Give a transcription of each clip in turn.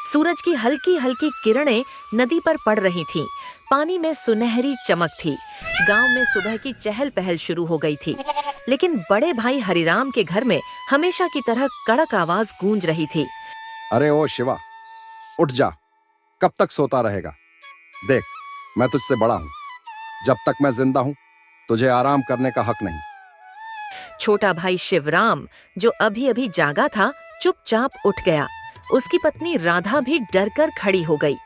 सूरज की हल्की हल्की किरणें नदी पर पड़ रही थीं। पानी में सुनहरी चमक थी। गांव में सुबह की चहल पहल शुरू हो गई थी, लेकिन बड़े भाई हरिराम के घर में हमेशा की तरह कड़क आवाज गूंज रही थी। अरे ओ शिवा, उठ जा, कब तक सोता रहेगा? देख, मैं तुझसे बड़ा हूं। जब तक मैं जिंदा हूं, तुझे आराम करने का हक नहीं। छोटा भाई शिवराम, जो अभी अभी जागा था, चुपचाप उठ गया। उसकी पत्नी राधा भी डरकर खड़ी हो गई।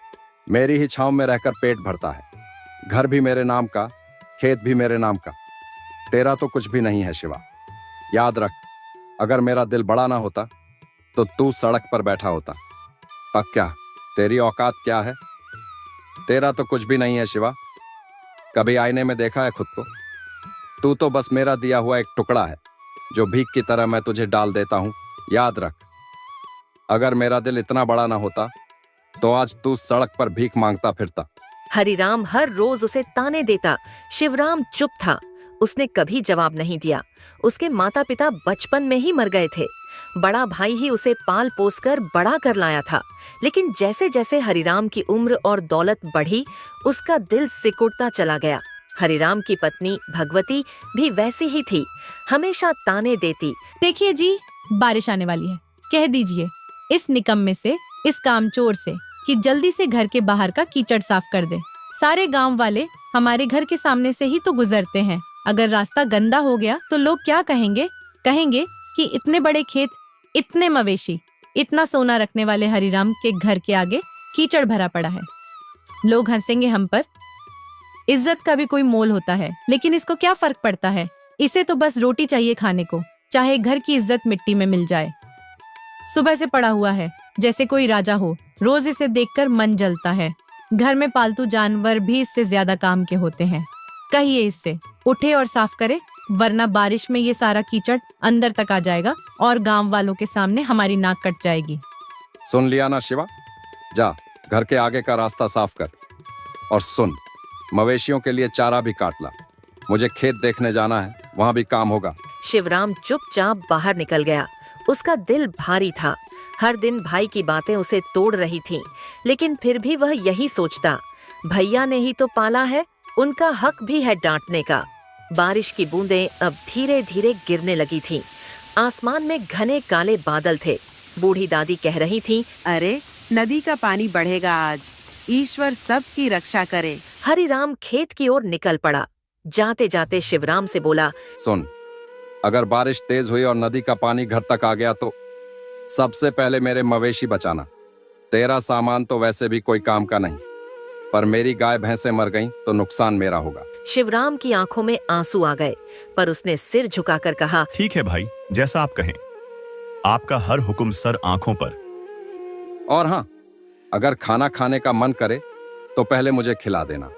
मेरी ही छांव में रहकर पेट भरता है। घर भी मेरे नाम का, खेत भी मेरे नाम का। तेरा तो कुछ भी नहीं है शिवा। याद रख, अगर मेरा दिल बड़ा ना होता तो तू सड़क पर बैठा होता। अब क्या, तेरी औकात क्या है? तेरा तो कुछ भी नहीं है शिवा। कभी आईने में देखा है खुद को? तू तो बस मेरा दिया हुआ एक टुकड़ा है, जो भीख की तरह मैं तुझे डाल देता हूं। याद रख, अगर मेरा दिल इतना बड़ा ना होता तो आज तू सड़क पर भीख मांगता फिरता। हरिराम हर रोज उसे ताने देता। शिवराम चुप था। उसने कभी जवाब नहीं दिया। उसके माता पिता बचपन में ही मर गए थे। बड़ा भाई ही उसे पाल पोस कर बड़ा कर लाया था। लेकिन जैसे जैसे हरिराम की उम्र और दौलत बढ़ी, उसका दिल सिकुड़ता चला गया। हरिराम की पत्नी भगवती भी वैसी ही थी, हमेशा ताने देती। देखिए जी, बारिश आने वाली है। कह दीजिए इस निकम्मे से, इस कामचोर से कि जल्दी से घर के बाहर का कीचड़ साफ कर दे। सारे गांव वाले हमारे घर के सामने से ही तो गुजरते हैं। अगर रास्ता गंदा हो गया तो लोग क्या कहेंगे? कहेंगे कि इतने बड़े खेत, इतने मवेशी, इतना सोना रखने वाले हरिराम के घर के आगे कीचड़ भरा पड़ा है। लोग हंसेंगे हम पर। इज्जत का भी कोई मोल होता है, लेकिन इसको क्या फर्क पड़ता है? इसे तो बस रोटी चाहिए खाने को, चाहे घर की इज्जत मिट्टी में मिल जाए। सुबह से पड़ा हुआ है जैसे कोई राजा हो। रोज इसे देखकर मन जलता है। घर में पालतू जानवर भी इससे ज्यादा काम के होते हैं। कहिए इससे उठे और साफ करे, वरना बारिश में ये सारा कीचड़ अंदर तक आ जाएगा और गांव वालों के सामने हमारी नाक कट जाएगी। सुन लिया ना शिवा? जा, घर के आगे का रास्ता साफ कर। और सुन, मवेशियों के लिए चारा भी काट ला। मुझे खेत देखने जाना है, वहां भी काम होगा। शिवराम चुपचाप बाहर निकल गया। उसका दिल भारी था। हर दिन भाई की बातें उसे तोड़ रही थीं, लेकिन फिर भी वह यही सोचता, भैया ने ही तो पाला है, उनका हक भी है डांटने का। बारिश की बूंदें अब धीरे धीरे गिरने लगी थीं। आसमान में घने काले बादल थे। बूढ़ी दादी कह रही थीं, अरे नदी का पानी बढ़ेगा आज, ईश्वर सबकी रक्षा करे। हरिराम खेत की ओर निकल पड़ा। जाते जाते शिवराम से बोला, सुन, अगर बारिश तेज हुई और नदी का पानी घर तक आ गया तो सबसे पहले मेरे मवेशी बचाना। तेरा सामान तो वैसे भी कोई काम का नहीं, पर मेरी गाय भैंसें मर गईं तो नुकसान मेरा होगा। शिवराम की आंखों में आंसू आ गए, पर उसने सिर झुकाकर कहा, ठीक है भाई, जैसा आप कहें। आपका हर हुक्म सर आंखों पर। और हाँ, अगर खाना खाने का मन करे तो पहले मुझे खिला देना,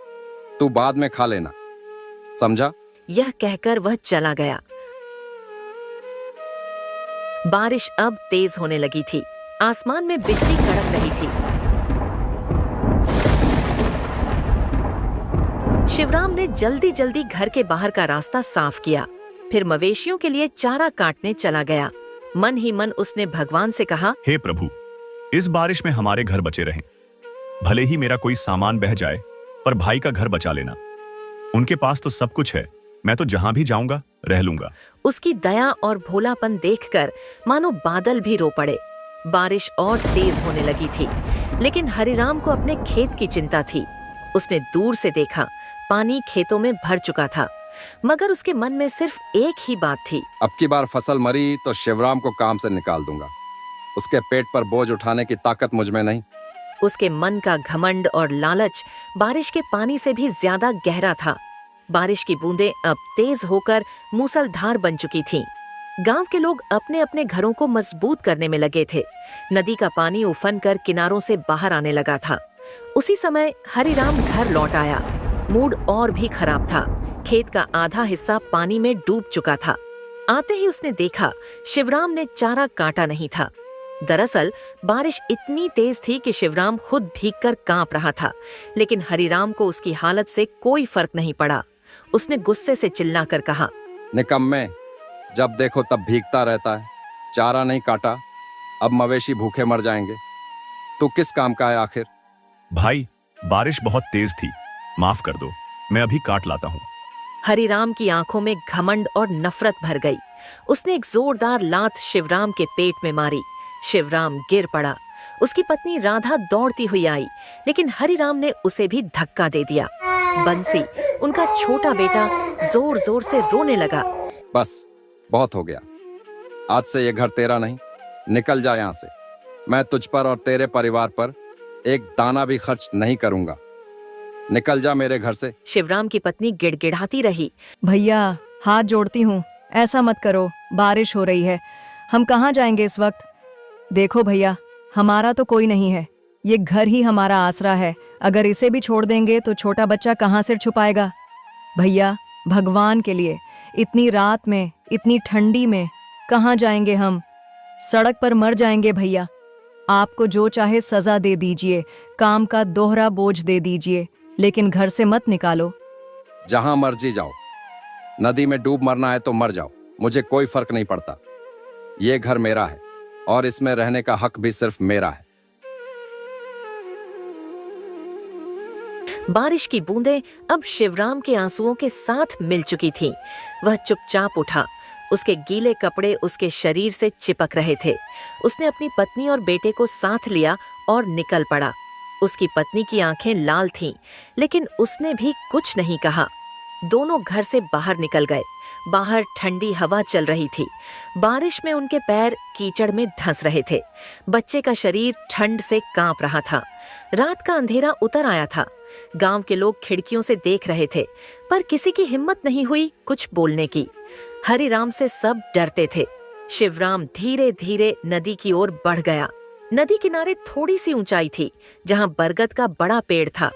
तू बाद में खा लेना, समझा? यह कहकर वह चला गया। बारिश अब तेज होने लगी थी। आसमान में बिजली कड़क रही थी। शिवराम ने जल्दी जल्दी घर के बाहर का रास्ता साफ किया। फिर मवेशियों के लिए चारा काटने चला गया। मन ही मन उसने भगवान से कहा, हे प्रभु, इस बारिश में हमारे घर बचे रहें। भले ही मेरा कोई सामान बह जाए, पर भाई का घर बचा लेना। उनके पास तो सब कुछ है, मैं तो जहां भी जाऊंगा रह लूंगा। उसकी दया और भोलापन देखकर मानो बादल भी रो पड़े। बारिश और तेज होने लगी थी, लेकिन हरिराम को अपने खेत की चिंता थी। उसने दूर से देखा, पानी खेतों में भर चुका था, मगर उसके मन में सिर्फ एक ही बात थी, अब की बार फसल मरी तो शिवराम को काम से निकाल दूंगा। उसके पेट पर बोझ उठाने की ताकत मुझ में नहीं। उसके मन का घमंड और लालच बारिश के पानी से भी ज्यादा गहरा था। बारिश की बूंदें अब तेज होकर मूसलधार बन चुकी थीं। गांव के लोग अपने अपने घरों को मजबूत करने में लगे थे। नदी का पानी उफन कर किनारों से बाहर आने लगा था। उसी समय हरिराम घर लौट आया। मूड और भी खराब था। खेत का आधा हिस्सा पानी में डूब चुका था। आते ही उसने देखा, शिवराम ने चारा काटा नहीं था। दरअसल बारिश इतनी तेज थी कि शिवराम खुद भीगकर कांप रहा था, लेकिन हरिराम को उसकी हालत से कोई फर्क नहीं पड़ा। उसने गुस्से से चिल्लाकर कहा, निकम्मे, जब देखो तब भीगता रहता है। चारा नहीं काटा, अब मवेशी भूखे मर जाएंगे। तू किस काम का है आखिर? भाई, बारिश बहुत तेज थी, माफ कर दो, मैं अभी काट लाता हूँ। हरिराम की आंखों में घमंड और नफरत भर गई। उसने एक जोरदार लात शिवराम के पेट में मारी। शिवराम गिर पड़ा। उसकी पत्नी राधा दौड़ती हुई आई, लेकिन हरिराम ने उसे भी धक्का दे दिया। बंसी, उनका छोटा बेटा, जोर जोर से रोने लगा। बस, बहुत हो गया। आज से ये घर तेरा नहीं, निकल जा यहाँ से। मैं तुझ पर और तेरे परिवार पर एक दाना भी खर्च नहीं करूंगा। निकल जा मेरे घर से। शिवराम की पत्नी गिड़गिड़ाती रही। भैया, हाथ जोड़ती हूँ, ऐसा मत करो, बारिश हो रही है, हम कहाँ जाएंगे इस वक्त? देखो भैया, हमारा तो कोई नहीं है, ये घर ही हमारा आसरा है। अगर इसे भी छोड़ देंगे तो छोटा बच्चा कहाँ सिर छुपाएगा? भैया, भगवान के लिए, इतनी रात में, इतनी ठंडी में कहाँ जाएंगे हम? सड़क पर मर जाएंगे भैया। आपको जो चाहे सजा दे दीजिए, काम का दोहरा बोझ दे दीजिए, लेकिन घर से मत निकालो। जहां मर्जी जाओ, नदी में डूब मरना है तो मर जाओ, मुझे कोई फर्क नहीं पड़ता। ये घर मेरा है और इसमें रहने का हक भी सिर्फ मेरा है। बारिश की बूंदें अब शिवराम के आंसुओं के साथ मिल चुकी थीं। वह चुपचाप उठा। उसके गीले कपड़े उसके शरीर से चिपक रहे थे। उसने अपनी पत्नी और बेटे को साथ लिया और निकल पड़ा। उसकी पत्नी की आंखें लाल थीं, लेकिन उसने भी कुछ नहीं कहा। दोनों घर से बाहर निकल गए। बाहर ठंडी हवा चल रही थी। बारिश में उनके पैर कीचड़ में धंस रहे थे। बच्चे का शरीर ठंड से कांप रहा था। रात का अंधेरा उतर आया था। गांव के लोग खिड़कियों से देख रहे थे, पर किसी की हिम्मत नहीं हुई कुछ बोलने की। हरिराम से सब डरते थे। शिवराम धीरे धीरे नदी की ओर बढ़ गया। नदी किनारे थोड़ी सी ऊंचाई थी, जहां बरगद का बड़ा पेड़ था।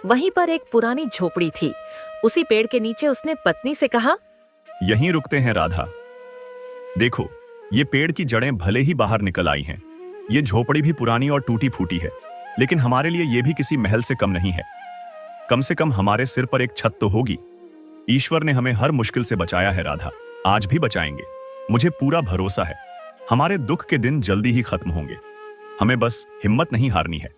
वहीं पर एक पुरानी झोपड़ी थी। उसी पेड़ के नीचे उसने पत्नी से कहा, यहीं रुकते हैं राधा। देखो, ये पेड़ की जड़ें भले ही बाहर निकल आई हैं, ये झोपड़ी भी पुरानी और टूटी फूटी है, लेकिन हमारे लिए ये भी किसी महल से कम नहीं है। कम से कम हमारे सिर पर एक छत तो होगी। ईश्वर ने हमें हर मुश्किल से बचाया है राधा, आज भी बचाएंगे। मुझे पूरा भरोसा है, हमारे दुख के दिन जल्दी ही खत्म होंगे। हमें बस हिम्मत नहीं हारनी है।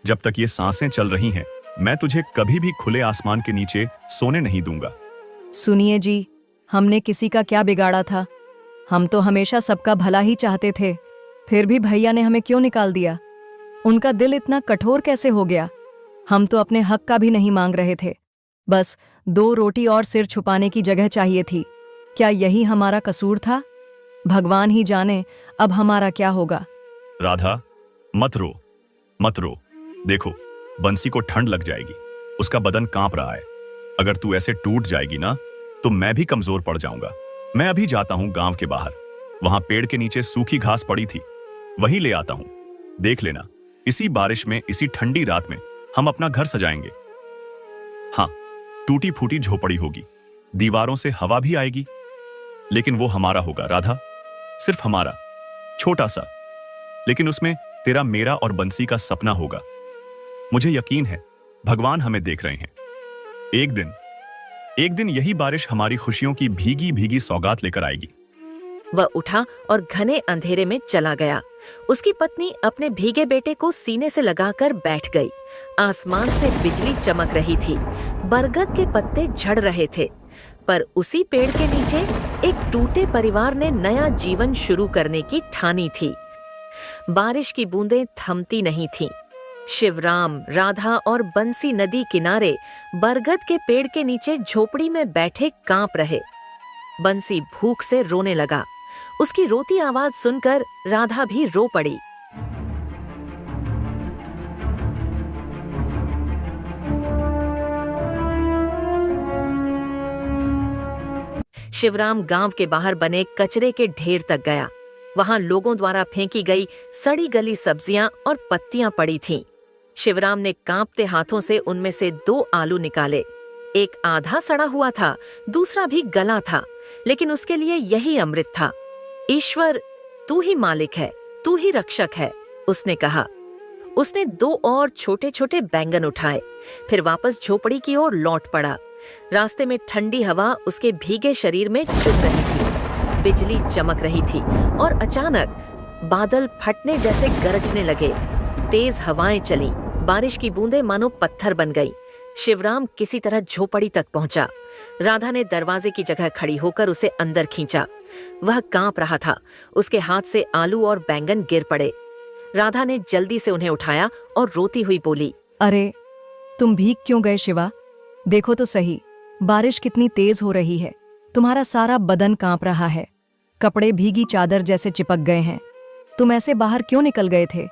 जब तक ये सांसें चल रही हैं, मैं तुझे कभी भी खुले आसमान के नीचे सोने नहीं दूंगा। सुनिए जी, हमने किसी का क्या बिगाड़ा था? हम तो हमेशा सबका भला ही चाहते थे, फिर भी भैया ने हमें क्यों निकाल दिया? उनका दिल इतना कठोर कैसे हो गया? हम तो अपने हक का भी नहीं मांग रहे थे, बस 2 रोटी और सिर छुपाने की जगह चाहिए थी। क्या यही हमारा कसूर था? भगवान ही जाने अब हमारा क्या होगा। राधा, मत रो, मत रो। देखो, बंसी को ठंड लग जाएगी, उसका बदन कांप रहा है। अगर तू ऐसे टूट जाएगी ना, तो मैं भी कमजोर पड़ जाऊंगा। मैं अभी जाता हूं गांव के बाहर, वहां पेड़ के नीचे सूखी घास पड़ी थी, वहीं ले आता हूं। देख लेना, इसी बारिश में, इसी ठंडी रात में हम अपना घर सजाएंगे। हाँ, टूटी फूटी झोपड़ी होगी, दीवारों से हवा भी आएगी, लेकिन वो हमारा होगा राधा, सिर्फ हमारा, छोटा सा, लेकिन उसमें तेरा, मेरा और बंसी का सपना होगा। मुझे यकीन है भगवान हमें देख रहे हैं। एक दिन यही बारिश हमारी खुशियों की भीगी भीगी सौगात लेकर आएगी। वह उठा और घने अंधेरे में चला गया। उसकी पत्नी अपने भीगे बेटे को सीने से लगाकर बैठ गई। आसमान से बिजली चमक रही थी। बरगद के पत्ते झड़ रहे थे, पर उसी पेड़ के नीचे एक टूटे परिवार ने नया जीवन शुरू करने की ठानी थी। बारिश की बूंदें थमती नहीं थीं। शिवराम, राधा और बंसी नदी किनारे बरगद के पेड़ के नीचे झोपड़ी में बैठे कांप रहे। बंसी भूख से रोने लगा। उसकी रोती आवाज सुनकर राधा भी रो पड़ी। शिवराम गांव के बाहर बने कचरे के ढेर तक गया। वहां लोगों द्वारा फेंकी गई सड़ी गली सब्जियां और पत्तियां पड़ी थीं। शिवराम ने कांपते हाथों से उनमें से 2 आलू निकाले। एक आधा सड़ा हुआ था, दूसरा भी गला था, लेकिन उसके लिए यही अमृत था। ईश्वर, तू ही मालिक है, तू ही रक्षक है, उसने कहा। उसने 2 और छोटे छोटे बैंगन उठाए, फिर वापस झोपड़ी की ओर लौट पड़ा। रास्ते में ठंडी हवा उसके भीगे शरीर में चुभ रही थी। बिजली चमक रही थी और अचानक बादल फटने जैसे गरजने लगे। तेज हवाएं चली, बारिश की बूंदें मानो पत्थर बन गई। शिवराम किसी तरह झोपड़ी तक पहुंचा। राधा ने दरवाजे की जगह खड़ी होकर उसे अंदर खींचा। वह कांप रहा था, उसके हाथ से आलू और बैंगन गिर पड़े। राधा ने जल्दी से उन्हें उठाया और रोती हुई बोली, अरे तुम भीग क्यों गए शिवा? देखो तो सही, बारिश कितनी तेज हो रही है। तुम्हारा सारा बदन कांप रहा है, कपड़े भीगी चादर जैसे चिपक गए हैं। तुम ऐसे बाहर क्यों निकल गए थे?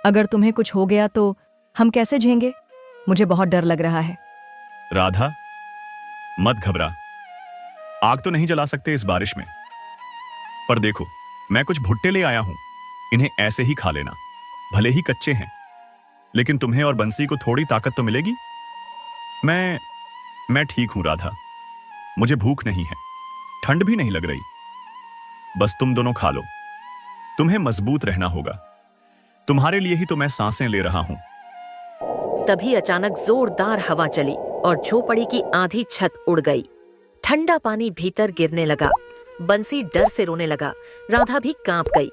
अगर तुम्हें कुछ हो गया तो हम कैसे झेंगे? मुझे बहुत डर लग रहा है। राधा, मत घबरा। आग तो नहीं जला सकते इस बारिश में, पर देखो मैं कुछ भुट्टे ले आया हूं, इन्हें ऐसे ही खा लेना। भले ही कच्चे हैं, लेकिन तुम्हें और बंसी को थोड़ी ताकत तो मिलेगी। मैं ठीक हूं राधा, मुझे भूख नहीं है, ठंड भी नहीं लग रही। बस तुम दोनों खा लो, तुम्हें मजबूत रहना होगा। तुम्हारे लिए ही तो मैं सांसें ले रहा हूं। तभी अचानक जोरदार हवा चली और झोपड़ी की आधी छत उड़ गई। ठंडा पानी भीतर गिरने लगा। बंसी डर से रोने लगा। राधा भी कांप गई।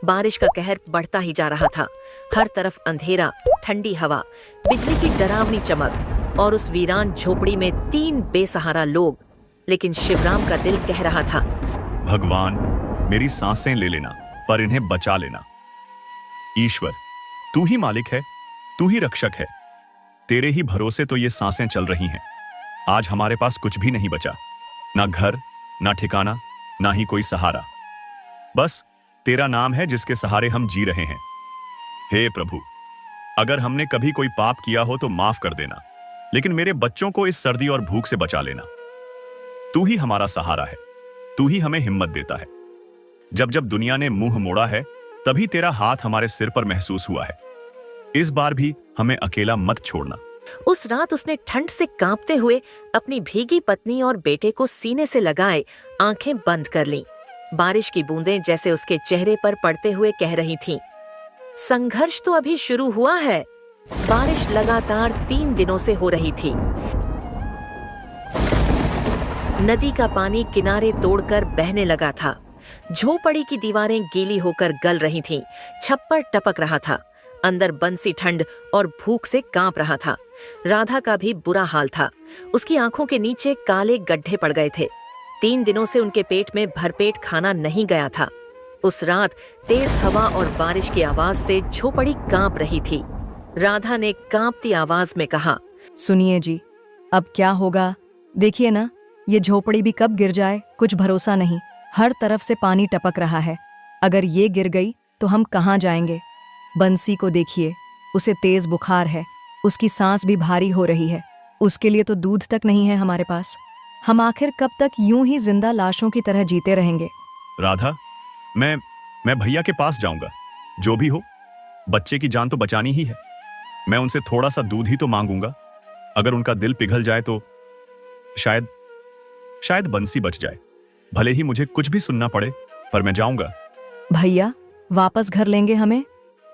बारिश का कहर बढ़ता ही जा रहा था। हर तरफ अंधेरा, ठंडी हवा, बिजली की डरावनी चमक और उस वीरान झोपड़ी में 3 बेसहारा लोग। लेकिन शिवराम का दिल कह रहा था, भगवान, मेरी सांसें ले लेना, पर इन्हें बचा लेना। ईश्वर, तू ही मालिक है, तू ही रक्षक है। तेरे ही भरोसे तो ये सांसें चल रही हैं। आज हमारे पास कुछ भी नहीं बचा, ना घर, ना ठिकाना, ना ही कोई सहारा। बस तेरा नाम है जिसके सहारे हम जी रहे हैं। हे प्रभु, अगर हमने कभी कोई पाप किया हो तो माफ कर देना, लेकिन मेरे बच्चों को इस सर्दी और भूख से बचा लेना। तू ही हमारा सहारा है, तू ही हमें हिम्मत देता है। जब जब दुनिया ने मुंह मोड़ा है, तभी तेरा हाथ हमारे सिर पर महसूस हुआ है। इस बार भी हमें अकेला मत छोड़ना। उस रात उसने ठंड से कांपते हुए अपनी भीगी पत्नी और बेटे को सीने से लगाए आंखें बंद कर लीं। बारिश की बूंदें जैसे उसके चेहरे पर पड़ते हुए कह रही थीं, संघर्ष तो अभी शुरू हुआ है। बारिश लगातार 3 दिनों से हो रही थी। नदी का पानी किनारे तोड़कर बहने लगा था। झोपड़ी की दीवारें गीली होकर गल रही थीं। छप्पर टपक रहा था। अंदर बंसी ठंड और भूख से कांप रहा था। राधा का भी बुरा हाल था। उसकी आंखों के नीचे काले गड्ढे पड़ गए थे। 3 दिनों से उनके पेट में भरपेट खाना नहीं गया था। उस रात तेज हवा और बारिश की आवाज से झोपड़ी कांप रही थी। राधा ने कांपती आवाज में कहा, सुनिए जी, अब क्या होगा? देखिए ना, ये झोपड़ी भी कब गिर जाए कुछ भरोसा नहीं। हर तरफ से पानी टपक रहा है। अगर ये गिर गई तो हम कहाँ जाएंगे? बंसी को देखिए, उसे तेज बुखार है, उसकी सांस भी भारी हो रही है। उसके लिए तो दूध तक नहीं है हमारे पास। हम आखिर कब तक यूं ही जिंदा लाशों की तरह जीते रहेंगे? राधा, मैं भैया के पास जाऊंगा। जो भी हो, बच्चे की जान तो बचानी ही है। मैं उनसे थोड़ा सा दूध ही तो मांगूंगा। अगर उनका दिल पिघल जाए तो शायद बंसी बच जाए। भले ही मुझे कुछ भी सुनना पड़े, पर मैं जाऊंगा। भैया वापस घर लेंगे हमें?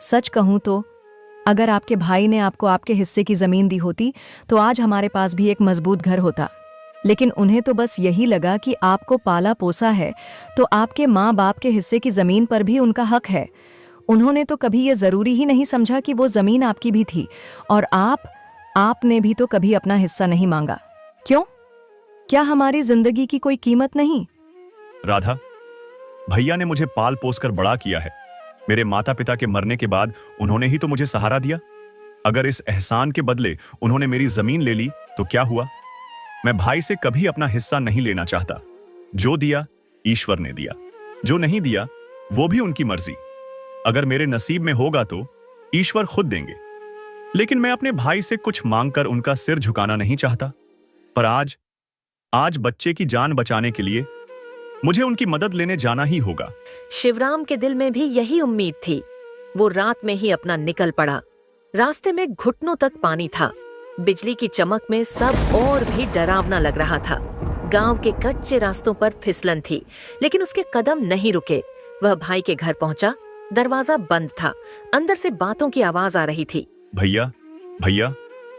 सच कहूं तो अगर आपके भाई ने आपको आपके हिस्से की जमीन दी होती तो आज हमारे पास भी एक मजबूत घर होता। लेकिन उन्हें तो बस यही लगा कि आपको पाला पोसा है तो आपके माँ बाप के हिस्से की जमीन पर भी उनका हक है। उन्होंने तो कभी ये जरूरी ही नहीं समझा कि वो जमीन आपकी भी थी। और आपने भी तो कभी अपना हिस्सा नहीं मांगा। क्यों? क्या हमारी जिंदगी की कोई कीमत नहीं? राधा, भैया ने मुझे पाल पोस कर बड़ा किया है। मेरे माता पिता के मरने के बाद उन्होंने ही तो मुझे सहारा दिया। अगर इस एहसान के बदले उन्होंने मेरी जमीन ले ली तो क्या हुआ? मैं भाई से कभी अपना हिस्सा नहीं लेना चाहता। जो दिया ईश्वर ने दिया, जो नहीं दिया वो भी उनकी मर्जी। अगर मेरे नसीब में होगा तो ईश्वर खुद देंगे। लेकिन मैं अपने भाई से कुछ मांगकर उनका सिर झुकाना नहीं चाहता। पर आज बच्चे की जान बचाने के लिए मुझे उनकी मदद लेने जाना ही होगा। शिवराम के दिल में भी यही उम्मीद थी। वो रात में ही अपना निकल पड़ा। रास्ते में घुटनों तक पानी था। बिजली की चमक में सब और भी डरावना लग रहा था। गांव के कच्चे रास्तों पर फिसलन थी, लेकिन उसके कदम नहीं रुके। वह भाई के घर पहुंचा। दरवाजा बंद था। अंदर से बातों की आवाज आ रही थी। भैया,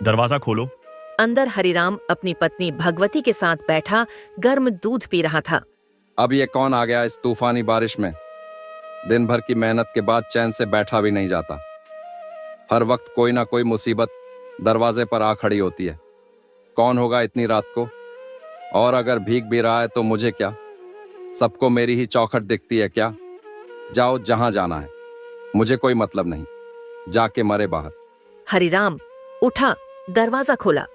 दरवाजा खोलो। अंदर हरिराम अपनी पत्नी भगवती के साथ बैठा गर्म दूध पी रहा था। अब ये कौन आ गया इस तूफानी बारिश में? दिन भर की मेहनत के बाद चैन से बैठा भी नहीं जाता। हर वक्त कोई ना कोई मुसीबत दरवाजे पर आ खड़ी होती है। कौन होगा इतनी रात को? और अगर भीग भी रहा है तो मुझे क्या? सबको मेरी ही चौखट दिखती है क्या? जाओ जहां जाना है, मुझे कोई मतलब नहीं। जाके मरे बाहर। हरिराम उठा, दरवाजा खोला।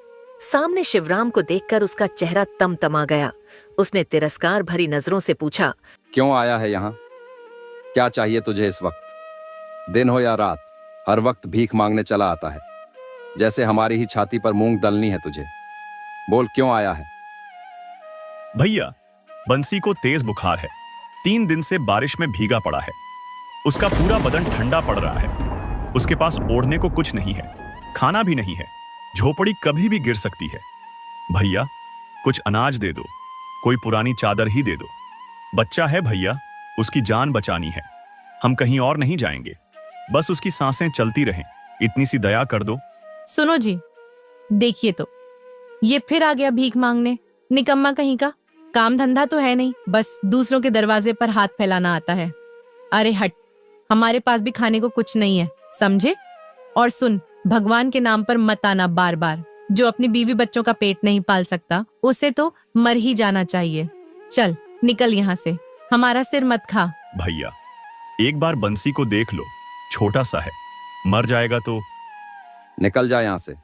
सामने शिवराम को देखकर उसका चेहरा तमतमा गया। उसने तिरस्कार भरी नजरों से पूछा, क्यों आया है यहाँ? क्या चाहिए तुझे इस वक्त? दिन हो या रात, हर वक्त भीख मांगने चला आता है, जैसे हमारी ही छाती पर मूंग दलनी है तुझे। बोल क्यों आया है? भैया, बंसी को तेज बुखार है। 3 दिन से बारिश में भीगा पड़ा है। उसका पूरा बदन ठंडा पड़ रहा है। उसके पास ओढ़ने को कुछ नहीं है, खाना भी नहीं है। झोपड़ी कभी भी गिर सकती है। भैया, कुछ अनाज दे दो, कोई पुरानी चादर ही दे दो। बच्चा है भैया, उसकी जान बचानी है। हम कहीं और नहीं जाएंगे, बस उसकी सांसें चलती रहें। इतनी सी दया कर दो। सुनो जी, देखिए तो ये फिर आ गया भीख मांगने। निकम्मा कहीं का। काम धंधा तो है नहीं, बस दूसरों के दरवाजे पर हाथ फैलाना आता है। अरे हट, हमारे पास भी खाने को कुछ नहीं है, समझे? और सुन, भगवान के नाम पर मत आना बार बार। जो अपनी बीवी बच्चों का पेट नहीं पाल सकता, उसे तो मर ही जाना चाहिए। चल निकल यहाँ से, हमारा सिर मत खा। भैया, एक बार बंसी को देख लो, छोटा सा है, मर जाएगा तो। निकल जा यहाँ से।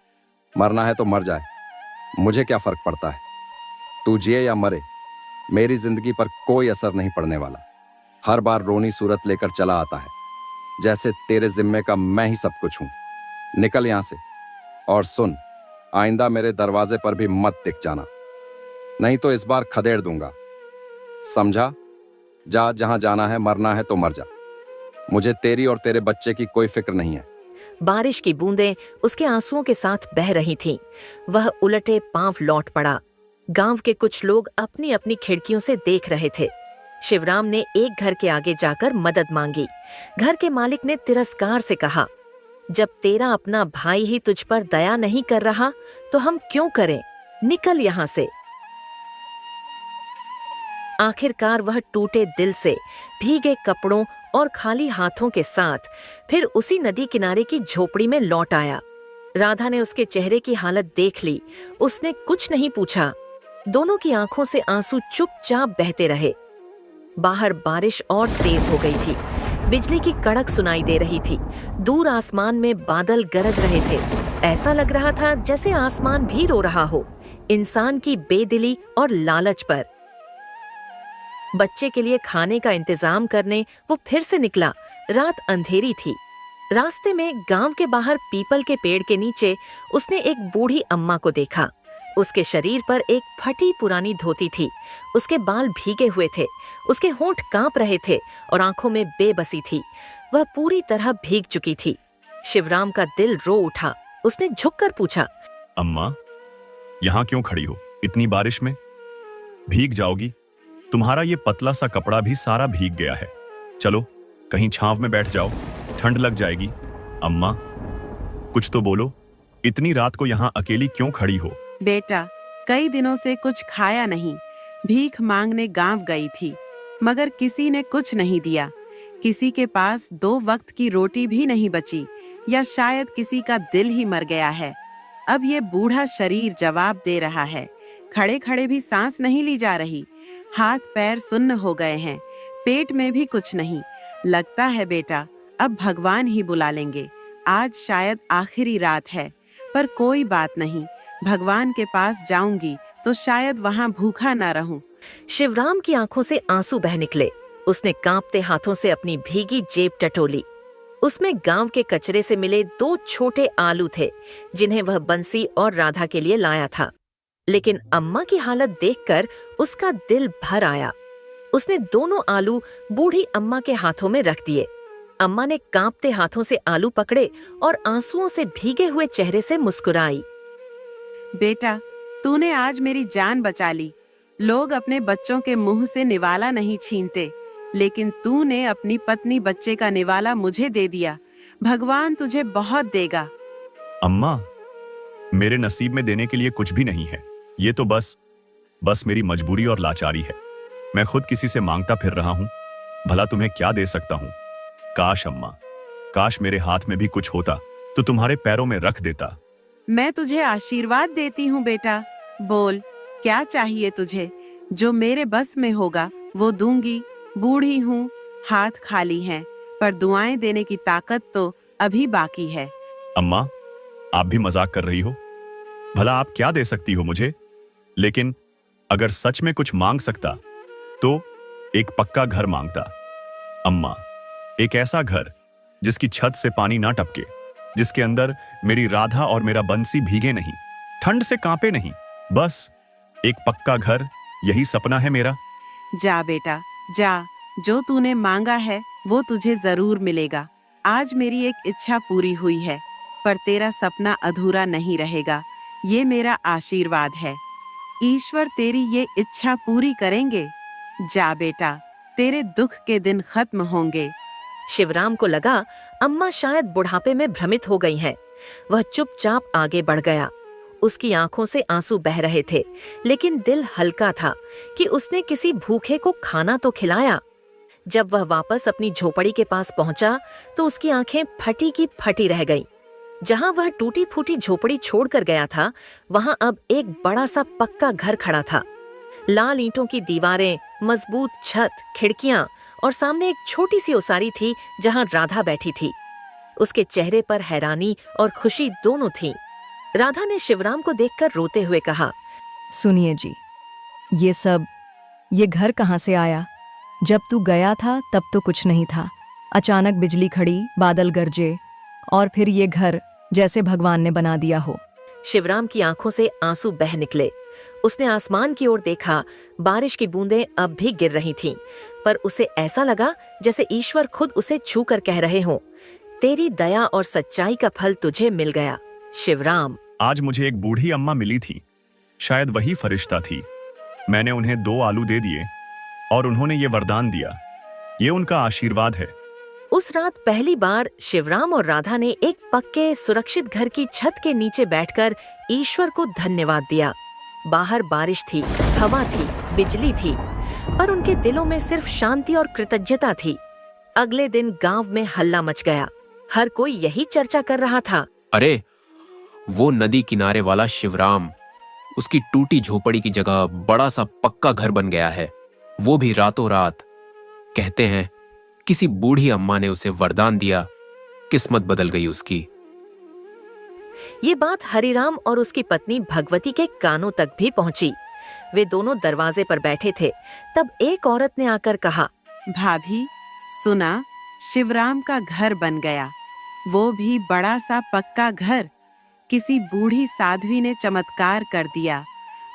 मरना है तो मर जाए, मुझे क्या फर्क पड़ता है? तू जिए या मरे, मेरी जिंदगी पर कोई असर नहीं पड़ने वाला। हर बार रोनी सूरत लेकर चला आता है, जैसे तेरे जिम्मे का मैं ही सब कुछ हूं। निकल यहां से। और सुन, आइंदा मेरे दरवाजे पर भी मत दिख जाना, नहीं तो इस बार खदेड़ दूंगा, समझा? जा जहां जाना है, मरना है तो मर जा। मुझे तेरी और तेरे बच्चे की कोई फिक्र नहीं है। बारिश की बूंदें उसके आंसुओं के साथ बह रही थीं। वह उलटे पांव लौट पड़ा। गांव के कुछ लोग अपनी अपनी खिड़कियों से देख रहे थे। शिवराम ने एक घर के आगे जाकर मदद मांगी। घर के मालिक ने तिरस्कार से कहा, जब तेरा अपना भाई ही तुझ पर दया नहीं कर रहा तो हम क्यों करें? निकल यहाँ से। आखिरकार वह टूटे दिल से, भीगे कपड़ों और खाली हाथों के साथ फिर उसी नदी किनारे की झोपड़ी में लौट आया। राधा ने उसके चेहरे की हालत देख ली। उसने कुछ नहीं पूछा। दोनों की आंखों से आंसू चुपचाप बहते रहे। बाहर बारिश और तेज हो गई थी। बिजली की कड़क सुनाई दे रही थी। दूर आसमान में बादल गरज रहे थे। ऐसा लग रहा था जैसे आसमान भी रो रहा हो, इंसान की बेदिली और लालच पर। बच्चे के लिए खाने का इंतजाम करने वो फिर से निकला। रात अंधेरी थी। रास्ते में गांव के बाहर पीपल के पेड़ के नीचे उसने एक बूढ़ी अम्मा को देखा। उसके शरीर पर एक फटी पुरानी धोती थी। उसके बाल भीगे हुए थे। उसके होंठ कांप रहे थे और आंखों में बेबसी थी। वह पूरी तरह भीग चुकी थी। शिवराम का दिल रो उठा। उसने झुककर पूछा, अम्मा, यहाँ क्यों खड़ी हो इतनी बारिश में? भीग जाओगी। तुम्हारा ये पतला सा कपड़ा भी सारा भीग गया है। चलो कहीं छांव में बैठ जाओ, ठंड लग जाएगी। अम्मा, कुछ तो बोलो, इतनी रात को यहाँ अकेली क्यों खड़ी हो? बेटा, कई दिनों से कुछ खाया नहीं। भीख मांगने गांव गई थी, मगर किसी ने कुछ नहीं दिया। किसी के पास 2 वक्त की रोटी भी नहीं बची, या शायद किसी का दिल ही मर गया है। अब ये बूढ़ा शरीर जवाब दे रहा है। खड़े खड़े भी सांस नहीं ली जा रही। हाथ पैर सुन्न हो गए हैं। पेट में भी कुछ नहीं। लगता है बेटा, अब भगवान ही बुला लेंगे। आज शायद आखिरी रात है, पर कोई बात नहीं। भगवान के पास जाऊंगी तो शायद वहां भूखा ना रहूं। शिवराम की आंखों से आंसू बह निकले। उसने कांपते हाथों से अपनी भीगी जेब टटोली। उसमें गांव के कचरे से मिले 2 छोटे आलू थे, जिन्हें वह बंसी और राधा के लिए लाया था। लेकिन अम्मा की हालत देखकर उसका दिल भर आया। उसने दोनों आलू बूढ़ी अम्मा के हाथों में रख दिए। अम्मा ने कांपते हाथों से आलू पकड़े और आंसुओं से भीगे हुए चेहरे से मुस्कुराई। बेटा, तूने आज मेरी जान बचा ली। लोग अपने बच्चों के मुंह से निवाला नहीं छीनते, लेकिन तूने अपनी पत्नी बच्चे का निवाला मुझे दे दिया। भगवान तुझे बहुत देगा। अम्मा, मेरे नसीब में देने के लिए कुछ भी नहीं है। ये तो बस मेरी मजबूरी और लाचारी है। मैं खुद किसी से मांगता फिर रहा हूं, भला तुम्हें क्या दे सकता हूं? काश अम्मा, काश मेरे हाथ में भी कुछ होता तो तुम्हारे पैरों में रख देता। मैं तुझे आशीर्वाद देती हूँ बेटा। बोल, क्या चाहिए तुझे? जो मेरे बस में होगा वो दूंगी। बूढ़ी हूँ, हाथ खाली हैं, पर दुआएं देने की ताकत तो अभी बाकी है। अम्मा, आप भी मजाक कर रही हो? भला आप क्या दे सकती हो मुझे? लेकिन अगर सच में कुछ मांग सकता तो एक पक्का घर मांगता। अम्मा, एक ऐसा घर जिसकी छत से पानी ना टपके, जिसके अंदर मेरी राधा और मेरा बंसी भीगे नहीं, ठंड से कांपे नहीं। बस एक पक्का घर, यही सपना है मेरा। जा बेटा जा, जो तूने मांगा है वो तुझे जरूर मिलेगा। आज मेरी एक इच्छा पूरी हुई है, पर तेरा सपना अधूरा नहीं रहेगा। ये मेरा आशीर्वाद है। ईश्वर तेरी ये इच्छा पूरी करेंगे। जा बेटा, तेरे दुख के दिन खत्म होंगे। शिवराम को लगा अम्मा शायद बुढ़ापे में भ्रमित हो गई हैं। वह चुपचाप आगे बढ़ गया। उसकी आंखों से आंसू बह रहे थे, लेकिन दिल हल्का था कि उसने किसी भूखे को खाना तो खिलाया। जब वह वापस अपनी झोपड़ी के पास पहुंचा तो उसकी आंखें फटी की फटी रह गईं। जहां वह टूटी फूटी झोपड़ी छोड़कर गया था, वहां अब एक बड़ा सा पक्का घर खड़ा था। लाल ईंटों की दीवारें, मजबूत छत, खिड़कियां और सामने एक छोटी सी ओसारी थी जहां राधा बैठी थी। उसके चेहरे पर हैरानी और खुशी दोनों थीं। राधा ने शिवराम को देखकर रोते हुए कहा, सुनिए जी, ये घर कहाँ से आया? जब तू गया था तब तो कुछ नहीं था। अचानक बिजली खड़ी, बादल गरजे और फिर ये घर जैसे भगवान ने बना दिया हो। शिवराम की आंखों से आंसू बह निकले। उसने आसमान की ओर देखा। बारिश की बूंदें अब भी गिर रही थीं, पर उसे ऐसा लगा जैसे ईश्वर खुद उसे छू कर कह रहे हों, तेरी दया और सच्चाई का फल तुझे मिल गया शिवराम। आज मुझे एक बूढ़ी अम्मा मिली थी, शायद वही फरिश्ता थी। मैंने उन्हें 2 आलू दे दिए और उन्होंने ये वरदान दिया। ये उनका आशीर्वाद है। उस रात पहली बार शिवराम और राधा ने एक पक्के सुरक्षित घर की छत के नीचे बैठकर ईश्वर को धन्यवाद दिया। बाहर बारिश थी, हवा थी, बिजली थी, पर उनके दिलों में सिर्फ शांति और कृतज्ञता थी। अगले दिन गांव में हल्ला मच गया। हर कोई यही चर्चा कर रहा था, अरे वो नदी किनारे वाला शिवराम, उसकी टूटी झोपड़ी की जगह बड़ा सा पक्का घर बन गया है, वो भी रातों रात। कहते हैं किसी बूढ़ी अम्मा ने उसे वरदान दिया, किस्मत बदल गई उसकी। ये बात हरिराम और उसकी पत्नी भगवती के कानों तक भी पहुंची। वे दोनों दरवाजे पर बैठे थे। तब एक औरत ने आकर कहा, भाभी सुना, शिवराम का घर बन गया, वो भी बड़ा सा पक्का घर। किसी बूढ़ी साध्वी ने चमत्कार कर दिया।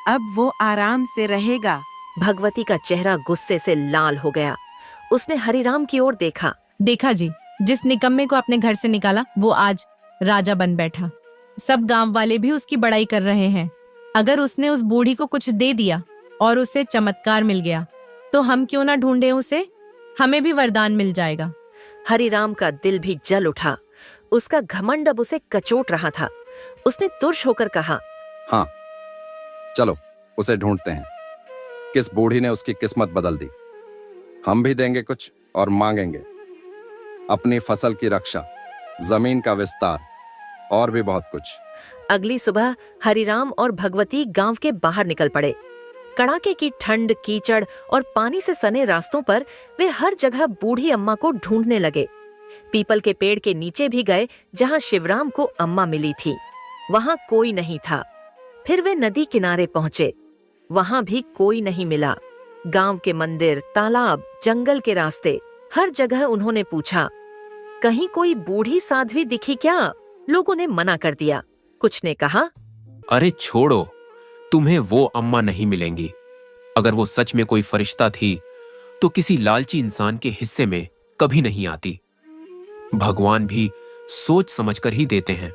अब वो आराम से रहेगा। भगवती का चेहरा गुस्से से लाल हो गया। उसने हरिराम की ओर देखा। देखा जी, जिस निकम्मे को अपने घर से निकाला वो आज राजा बन बैठा। सब गांव वाले भी उसकी बड़ाई कर रहे हैं। अगर उसने उस बूढ़ी को कुछ दे दिया और उसे चमत्कार मिल गया तो हम क्यों ना ढूंढे उसे, हमें भी वरदान मिल जाएगा। हरिराम का दिल भी जल उठा। उसका घमंड अब उसे कचोट रहा था। उसने तुर्श होकर कहा, हाँ, चलो उसे ढूंढते हैं। किस बूढ़ी ने उसकी किस्मत बदल दी? हम भी देंगे कुछ और मांगेंगे अपनी फसल की रक्षा, जमीन का विस्तार और भी बहुत कुछ। अगली सुबह हरिराम और भगवती गांव के बाहर निकल पड़े। कड़ाके की ठंड, कीचड़ और पानी से सने रास्तों पर वे हर जगह बूढ़ी अम्मा को ढूंढने लगे। पीपल के पेड़ के नीचे भी गए जहां शिवराम को अम्मा मिली थी। वहां कोई नहीं था। फिर वे नदी किनारे पहुंचे। वहां भी कोई नहीं मिला। गांव के मंदिर, तालाब, जंगल के रास्ते, हर जगह उन्होंने पूछा, कहीं कोई बूढ़ी साध्वी दिखी क्या? लोगों ने मना कर दिया। कुछ ने कहा, अरे छोड़ो, तुम्हें वो अम्मा नहीं मिलेंगी। अगर वो सच में कोई फरिश्ता थी तो किसी लालची इंसान के हिस्से में कभी नहीं आती। भगवान भी सोच समझकर ही देते हैं।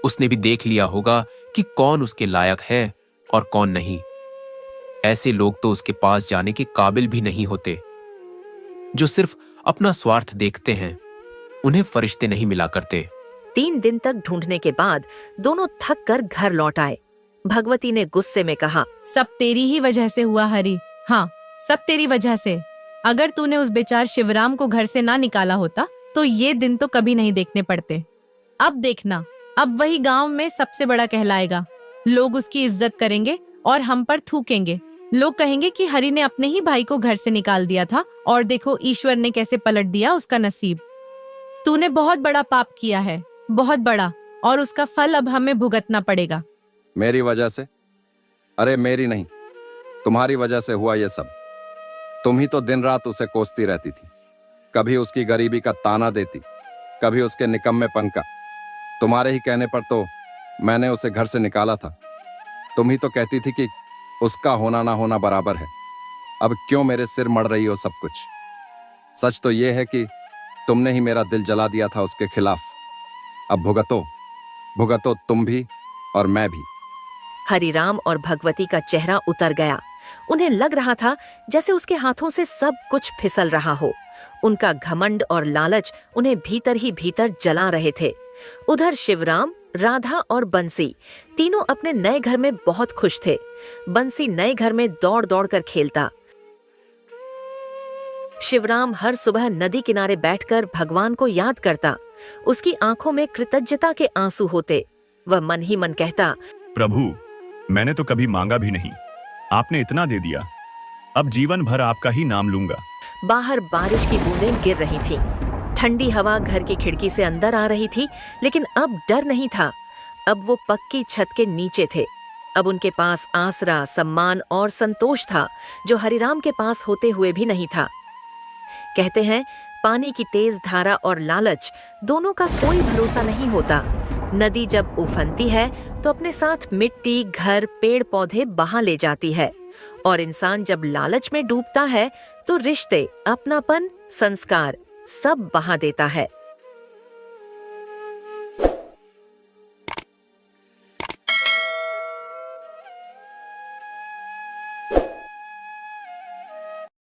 उसने भी देख लिया होगा कि कौन उसके लायक है और कौन नहीं। ऐसे लोग तो उसके पास जाने के काबिल भी नहीं होते। जो सिर्फ अपना स्वार्थ देखते हैं, उन्हें फरिश्ते नहीं मिला करते। 3 दिन तक ढूंढने के बाद दोनों थक कर घर लौट आए। भगवती ने गुस्से में कहा, सब तेरी ही वजह से हुआ हरि। हाँ, सब तेरी वजह से। अगर तूने उस बेचार शिवराम को घर से ना निकाला होता तो ये दिन तो कभी नहीं देखने पड़ते। अब देखना, अब वही गांव में सबसे बड़ा कहलाएगा। लोग उसकी इज्जत करेंगे और हम पर थूकेंगे। लोग कहेंगे कि हरि ने अपने ही भाई को घर से निकाल दिया था और देखो ईश्वर ने कैसे पलट दिया उसका नसीब। तूने बहुत बड़ा पाप किया है, बहुत बड़ा, और उसका फल अब हमें भुगतना पड़ेगा। मेरी वजह से? अरे मेरी नहीं, तुम्हारी वजह से हुआ ये सब। तुम ही तो दिन रात उसे कोसती रहती थी, कभी उसकी गरीबी का ताना देती, कभी उसके निकम्मेपन का। तुम्हारे ही कहने पर तो मैंने उसे घर से निकाला था। तुम ही तो कहती थी कि उसका होना ना होना बराबर है। अब क्यों मेरे सिर मड़ रही हो सब कुछ? सच तो यह है कि तुमने ही मेरा दिल जला दिया था उसके खिलाफ। अब भुगतो, भुगतो तुम भी और मैं भी। हरिराम और भगवती का चेहरा उतर गया। उन्हें लग रहा था जैसे उसके हाथों से सब कुछ फिसल रहा हो। उनका घमंड और लालच उन्हें भीतर ही भीतर जला रहे थे। उधर शिवराम, राधा और बंसी तीनों अपने नए घर में बहुत खुश थे। बंसी नए घर में दौड़ दौड़ कर खेलता। शिवराम हर सुबह नदी किनारे बैठकर भगवान को याद करता। उसकी आंखों में कृतज्ञता के आंसू होते। वह मन ही मन कहता, प्रभु, मैंने तो कभी मांगा भी नहीं, आपने इतना दे दिया। अब जीवन भर आपका ही नाम लूंगा। बाहर बारिश की बूंदें गिर रही थीं। ठंडी हवा घर की खिड़की से अंदर आ रही थी, लेकिन अब डर नहीं था। अब वो पक्की छत के नीचे थे। अब उनके पास आसरा, सम्मान और संतोष था, जो हरिराम के पास होते हुए भी नहीं था। कहते हैं, पानी की तेज धारा और लालच दोनों का कोई भरोसा नहीं होता। नदी जब उफनती है तो अपने साथ मिट्टी, घर, पेड़ पौधे बहा ले जाती है, और इंसान जब लालच में डूबता है तो रिश्ते, अपनापन, संस्कार सब बहा देता है।